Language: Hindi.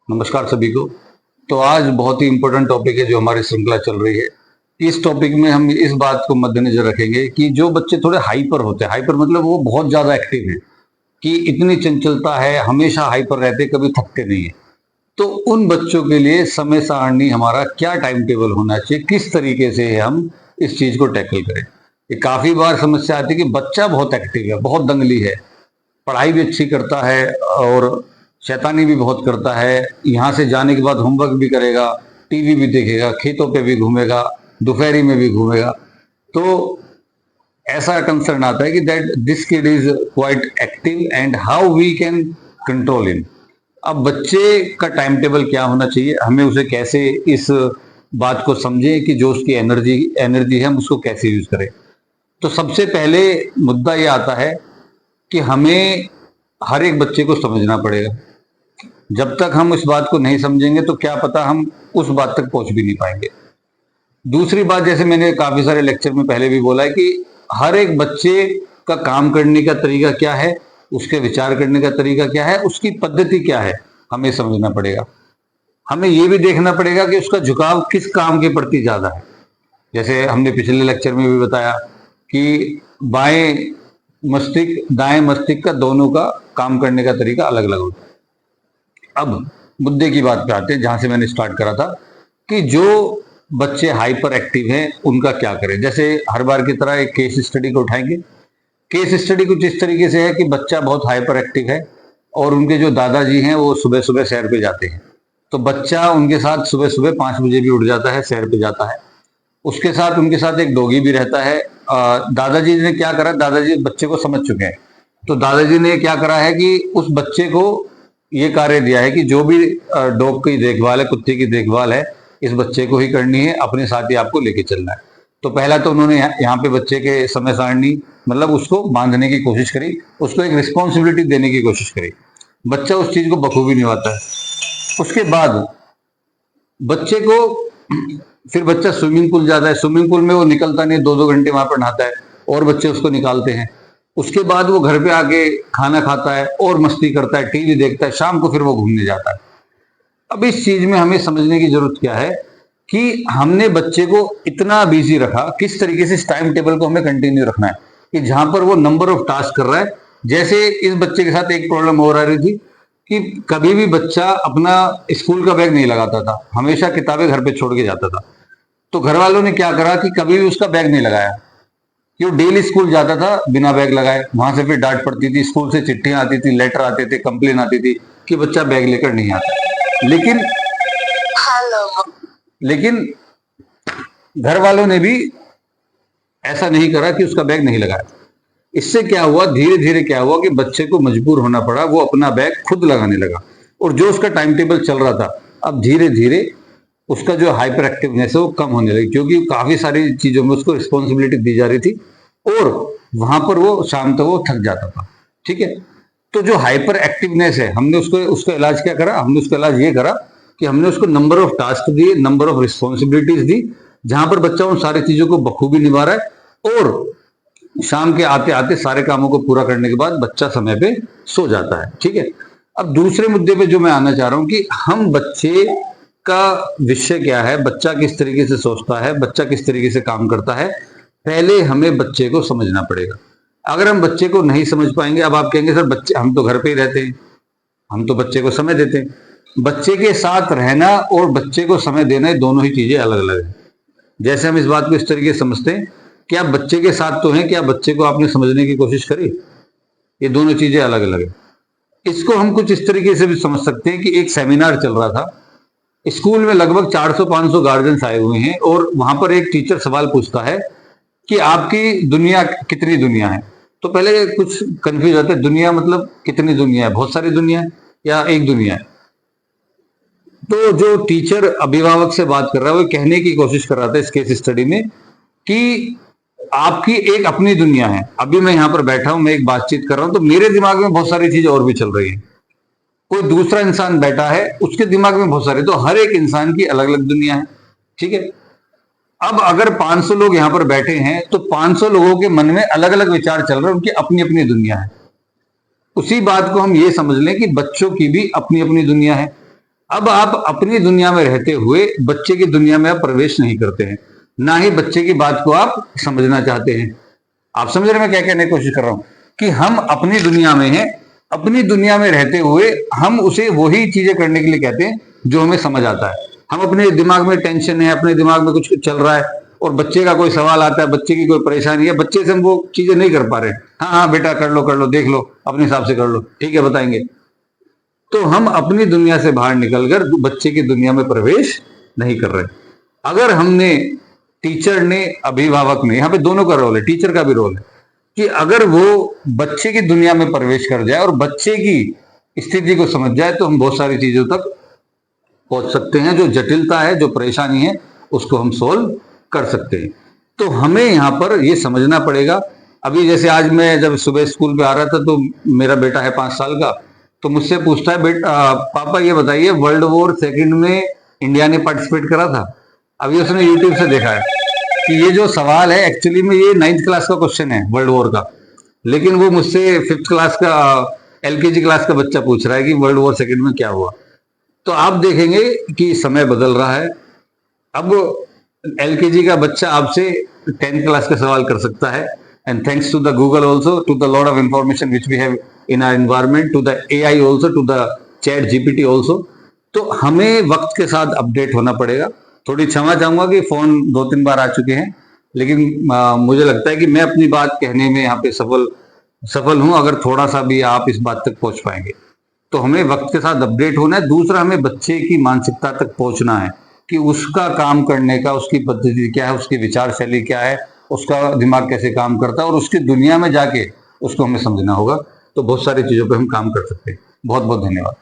नमस्कार सभी को। तो आज बहुत ही इम्पोर्टेंट टॉपिक है जो हमारी श्रृंखला चल रही है। इस टॉपिक में हम इस बात को मद्देनजर रखेंगे कि जो बच्चे थोड़े हाइपर होते हैं, हाइपर मतलब वो बहुत ज्यादा एक्टिव है, कि इतनी चंचलता है, हमेशा हाइपर रहते, कभी थकते नहीं है। तो उन बच्चों के लिए समय सारणी हमारा क्या टाइम टेबल होना चाहिए, किस तरीके से हम इस चीज को टैकल करें। ये काफी बार समस्या आती है कि बच्चा बहुत एक्टिव है, बहुत दंगली है, पढ़ाई भी अच्छी करता है और शैतानी भी बहुत करता है। यहाँ से जाने के बाद होमवर्क भी करेगा, टीवी भी देखेगा, खेतों पे भी घूमेगा, दोपहरी में भी घूमेगा। तो ऐसा कंसर्न आता है कि that this kid is quite active and how we can control him. अब बच्चे का टाइम टेबल क्या होना चाहिए, हमें उसे कैसे इस बात को समझें कि जो उसकी एनर्जी एनर्जी है हम उसको कैसे यूज करें। तो सबसे पहले मुद्दा ये आता है कि हमें हर एक बच्चे को समझना पड़ेगा। जब तक हम इस बात को नहीं समझेंगे तो क्या पता हम उस बात तक पहुंच भी नहीं पाएंगे। दूसरी बात, जैसे मैंने काफी सारे लेक्चर में पहले भी बोला है कि हर एक बच्चे का काम करने का तरीका क्या है, उसके विचार करने का तरीका क्या है, उसकी पद्धति क्या है, हमें समझना पड़ेगा। हमें यह भी देखना पड़ेगा कि उसका झुकाव किस काम के प्रति ज्यादा है। जैसे हमने पिछले लेक्चर में भी बताया कि बाएं मस्तिष्क दाएं मस्तिष्क का दोनों का काम करने का तरीका अलग अलग होता है। अब मुद्दे की बात पे आते हैं, जहां से मैंने स्टार्ट करा था कि जो बच्चे हाइपर एक्टिव हैं उनका क्या करें। जैसे हर बार की तरह एक केस स्टडी को उठाएंगे। केस स्टडी कुछ इस तरीके से है कि बच्चा बहुत हाइपर एक्टिव है और उनके जो दादाजी हैं वो सुबह सुबह सैर पे जाते हैं। तो बच्चा उनके साथ सुबह सुबह 5 बजे भी उठ जाता है, सैर पे जाता है। उसके साथ उनके साथ एक डॉगी भी रहता है। दादाजी ने क्या करा, दादाजी बच्चे को समझ चुके हैं। तो दादाजी ने क्या करा है कि उस बच्चे को ये कार्य दिया है कि जो भी डॉग की देखभाल है, कुत्ते की देखभाल है, इस बच्चे को ही करनी है, अपने साथ ही आपको लेके चलना है। तो पहला तो उन्होंने यहाँ पे बच्चे के समय सारणी मतलब उसको बांधने की कोशिश करी, उसको एक रिस्पॉन्सिबिलिटी देने की कोशिश करी। बच्चा उस चीज को बखूबी निभाता है। उसके बाद बच्चे को फिर बच्चा स्विमिंग पूल जाता है। स्विमिंग पूल में वो निकलता नहीं, 2-2 घंटे वहां पर नहाता है और बच्चे उसको निकालते हैं। उसके बाद वो घर पे आके खाना खाता है और मस्ती करता है, टीवी देखता है, शाम को फिर वो घूमने जाता है। अब इस चीज में हमें समझने की जरूरत क्या है कि हमने बच्चे को इतना बिजी रखा, किस तरीके से इस टाइम टेबल को हमें कंटिन्यू रखना है कि जहां पर वो नंबर ऑफ टास्क कर रहा है। जैसे इस बच्चे के साथ एक प्रॉब्लम और आ रही थी कि कभी भी बच्चा अपना स्कूल का बैग नहीं लगाता था, हमेशा किताबें घर पे छोड़ के जाता था। तो घर वालों ने क्या करा कि कभी भी उसका बैग नहीं लगाया, कि वो डेली स्कूल जाता था बिना बैग लगाए। वहां से फिर डांट पड़ती थी, स्कूल से चिट्ठियां आती थी, लेटर आते थे, कंप्लेन आती थी कि बच्चा बैग लेकर नहीं आता। लेकिन लेकिन घर वालों ने भी ऐसा नहीं करा कि उसका बैग नहीं लगाया। इससे क्या हुआ, धीरे धीरे क्या हुआ कि बच्चे को मजबूर होना पड़ा, वो अपना बैग खुद लगाने लगा। और जो उसका टाइम टेबल चल रहा था, अब धीरे धीरे उसका जो हाइपर एक्टिवनेस है वो कम होने लगी, क्योंकि काफी सारी चीजों में उसको रिस्पॉन्सिबिलिटी दी जा रही थी और वहां पर वो शाम तक वो थक जाता था। ठीक है। तो जो हाइपर एक्टिवनेस है, हमने उसको उसका इलाज क्या करा, हमने उसका इलाज ये करा कि हमने उसको नंबर ऑफ टास्क दिए, नंबर ऑफ रिस्पॉन्सिबिलिटीज दी, जहां पर बच्चा उन सारी चीजों को बखूबी निभा रहा है और शाम के आते आते सारे कामों को पूरा करने के बाद बच्चा समय पे सो जाता है। ठीक है। अब दूसरे मुद्दे पे जो मैं आना चाह रहा हूं कि हम बच्चे का विषय क्या है, बच्चा किस तरीके से सोचता है, बच्चा किस तरीके से काम करता है, पहले हमें बच्चे को समझना पड़ेगा। अगर हम बच्चे को नहीं समझ पाएंगे, अब आप कहेंगे सर बच्चे हम तो घर पे ही रहते हैं, हम तो बच्चे को समय देते हैं। बच्चे के साथ रहना और बच्चे को समय देना, दोनों ही चीजें अलग अलग है। जैसे हम इस बात को इस तरीके से समझते हैं कि आप बच्चे के साथ तो हैं, क्या बच्चे को आपने समझने की कोशिश करी, ये दोनों चीजें अलग अलग है। इसको हम कुछ इस तरीके से भी समझ सकते हैं कि एक सेमिनार चल रहा था, स्कूल में लगभग 400-500 गार्जियंस आए हुए हैं और वहां पर एक टीचर सवाल पूछता है कि आपकी दुनिया कितनी दुनिया है। तो पहले कुछ कंफ्यूज होता है, दुनिया मतलब कितनी दुनिया है, बहुत सारी दुनिया है या एक दुनिया है। तो जो टीचर अभिभावक से बात कर रहा है वो कहने की कोशिश कर रहा था इस केस स्टडी में कि आपकी एक अपनी दुनिया है। अभी मैं यहां पर बैठा हूं, मैं एक बातचीत कर रहा हूं, तो मेरे दिमाग में बहुत सारी चीजें और भी चल रही है। कोई दूसरा इंसान बैठा है, उसके दिमाग में बहुत सारे, तो हर एक इंसान की अलग अलग दुनिया है। ठीक है। अब अगर 500 लोग यहां पर बैठे हैं तो 500 लोगों के मन में अलग अलग विचार चल रहे हैं, उनकी अपनी अपनी दुनिया है। उसी बात को हम ये समझ लें कि बच्चों की भी अपनी अपनी दुनिया है। अब आप अपनी दुनिया में रहते हुए बच्चे की दुनिया में आप प्रवेश नहीं करते हैं, ना ही बच्चे की बात को आप समझना चाहते हैं। आप समझ रहे हैं मैं क्या कहने की कोशिश कर रहा हूं? कि हम अपनी दुनिया में हैं, अपनी दुनिया में रहते हुए हम उसे वही चीजें करने के लिए कहते हैं जो हमें समझ आता है। हम अपने दिमाग में टेंशन है, अपने दिमाग में कुछ चल रहा है और बच्चे का कोई सवाल आता है, बच्चे की कोई परेशानी है, बच्चे से हम वो चीजें नहीं कर पा रहे हैं। हाँ हाँ बेटा कर लो, देख लो, अपने हिसाब से कर लो, ठीक है बताएंगे। तो हम अपनी दुनिया से बाहर निकलकर बच्चे की दुनिया में प्रवेश नहीं कर रहे। अगर हमने, टीचर ने, अभिभावक ने, यहाँ पे दोनों का रोल है, टीचर का भी रोल है, कि अगर वो बच्चे की दुनिया में प्रवेश कर जाए और बच्चे की स्थिति को समझ जाए तो हम बहुत सारी चीजों तक पहुंच सकते हैं। जो जटिलता है, जो परेशानी है, उसको हम सोल्व कर सकते हैं। तो हमें यहाँ पर ये समझना पड़ेगा। अभी जैसे आज मैं जब सुबह स्कूल पे आ रहा था तो मेरा बेटा है 5 साल का, तो मुझसे पूछता है, पापा ये बताइए वर्ल्ड वॉर सेकंड में इंडिया ने पार्टिसिपेट करा था? अभी उसने यूट्यूब से देखा है कि ये जो सवाल है एक्चुअली में ये 9th क्लास का क्वेश्चन है वर्ल्ड वॉर का, लेकिन वो मुझसे 5th क्लास का, एलकेजी क्लास का बच्चा पूछ रहा है कि वर्ल्ड वॉर सेकंड में क्या हुआ। तो आप देखेंगे कि समय बदल रहा है। अब एलकेजी का बच्चा आपसे 10th क्लास का सवाल कर सकता है, and thanks to the Google also, to the lot of information which we have in our environment, to the AI also, to the ChatGPT also. तो हमें वक्त के साथ अपडेट होना पड़ेगा। थोड़ी क्षमा चाहूंगा कि फोन 2-3 बार आ चुके हैं, लेकिन मुझे लगता है कि मैं अपनी बात कहने में यहाँ पे सफल हूं, अगर थोड़ा सा भी आप इस बात तक पहुंच पाएंगे। तो हमें वक्त के साथ अपडेट होना है। दूसरा, हमें बच्चे की मानसिकता तक पहुंचना है कि उसका काम करने का, उसकी पद्धति क्या है, उसकी विचार शैली क्या है, उसका दिमाग कैसे काम करता है, और उसकी दुनिया में जाके उसको हमें समझना होगा। तो बहुत सारी चीजों पर हम काम कर सकते हैं। बहुत बहुत धन्यवाद।